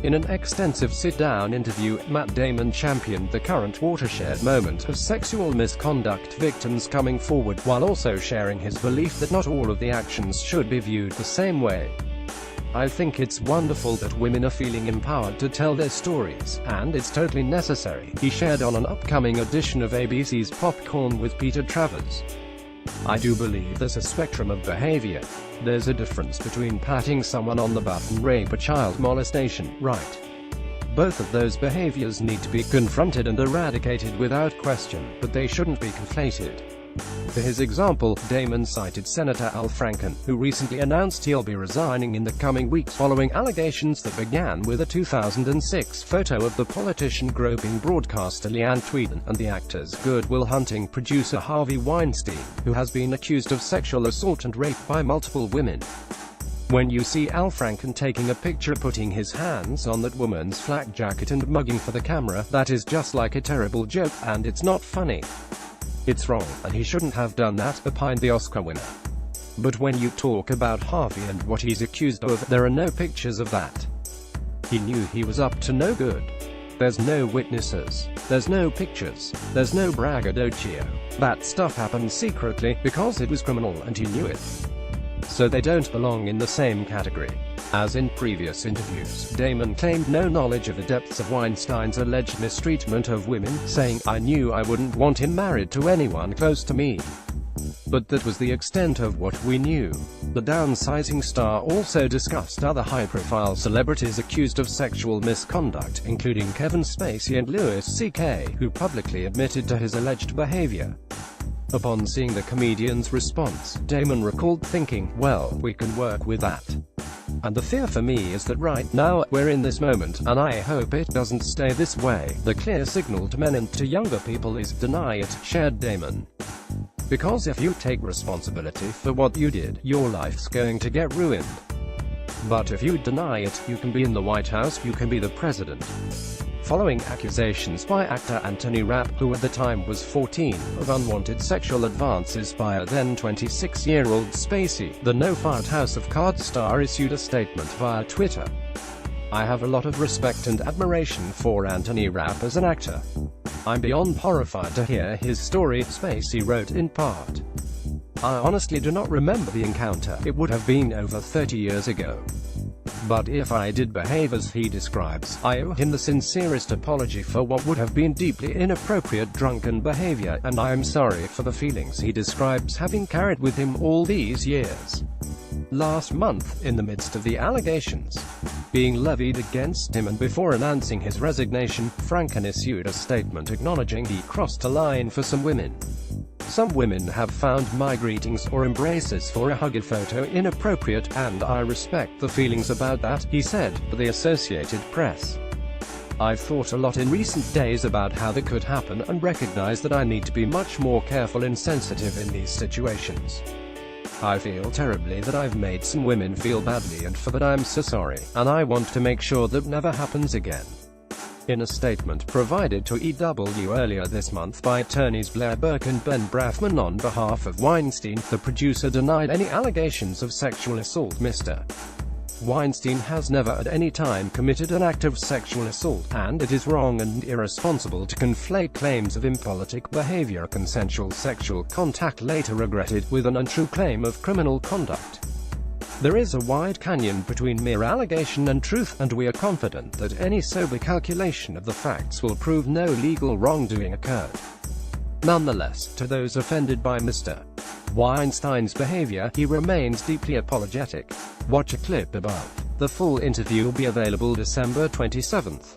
In an extensive sit-down interview, Matt Damon championed the current watershed moment of sexual misconduct victims coming forward, while also sharing his belief that not all of the actions should be viewed the same way. "I think it's wonderful that women are feeling empowered to tell their stories, and it's totally necessary," he shared on an upcoming edition of ABC's Popcorn with Peter Travers. "I do believe there's a spectrum of behavior. There's a difference between patting someone on the butt and rape or child molestation, right? Both of those behaviors need to be confronted and eradicated without question, but they shouldn't be conflated." For his example, Damon cited Senator Al Franken, who recently announced he'll be resigning in the coming weeks following allegations that began with a 2006 photo of the politician groping broadcaster Leanne Tweeden and the actor's Good Will Hunting producer Harvey Weinstein, who has been accused of sexual assault and rape by multiple women. "When you see Al Franken taking a picture putting his hands on that woman's flak jacket and mugging for the camera, that is just like a terrible joke, and it's not funny. It's wrong, and he shouldn't have done that," opined the Oscar winner. But when you talk about Harvey and what he's accused of, there are no pictures of that. He knew he was up to no good. There's no witnesses. There's no pictures. There's no braggadocio. That stuff happened secretly, because it was criminal and he knew it. So they don't belong in the same category. As in previous interviews, Damon claimed no knowledge of the depths of Weinstein's alleged mistreatment of women, saying, "I knew I wouldn't want him married to anyone close to me. But that was the extent of what we knew." The downsizing star also discussed other high-profile celebrities accused of sexual misconduct, including Kevin Spacey and Louis C.K., who publicly admitted to his alleged behavior. Upon seeing the comedian's response, Damon recalled thinking, "Well, we can work with that. And the fear for me is that right now, we're in this moment, and I hope it doesn't stay this way. The clear signal to men and to younger people is deny it," shared Damon. "Because if you take responsibility for what you did, your life's going to get ruined. But if you deny it, you can be in the White House, you can be the president." Following accusations by actor Anthony Rapp, who at the time was 14, of unwanted sexual advances by a then 26-year-old Spacey, the no-fight House of Cards star issued a statement via Twitter. "I have a lot of respect and admiration for Anthony Rapp as an actor. I'm beyond horrified to hear his story," Spacey wrote in part. "I honestly do not remember the encounter. It would have been over 30 years ago. But if I did behave as he describes, I owe him the sincerest apology for what would have been deeply inappropriate drunken behavior, and I am sorry for the feelings he describes having carried with him all these years." Last month, in the midst of the allegations being levied against him and before announcing his resignation, Franken issued a statement acknowledging he crossed a line for some women. "Some women have found my greetings or embraces for a huggy photo inappropriate, and I respect the feelings about that," he said to the Associated Press. "I've thought a lot in recent days about how that could happen and recognize that I need to be much more careful and sensitive in these situations. I feel terribly that I've made some women feel badly, and for that I'm so sorry, and I want to make sure that never happens again." In a statement provided to EW earlier this month by attorneys Blair Burke and Ben Brafman on behalf of Weinstein, the producer denied any allegations of sexual assault. Mr. Weinstein has never at any time committed an act of sexual assault, and it is wrong and irresponsible to conflate claims of impolitic behavior, consensual sexual contact later regretted, with an untrue claim of criminal conduct. "There is a wide canyon between mere allegation and truth, and we are confident that any sober calculation of the facts will prove no legal wrongdoing occurred. Nonetheless, to those offended by Mr. Weinstein's behavior, he remains deeply apologetic." Watch a clip above. The full interview will be available December 27th.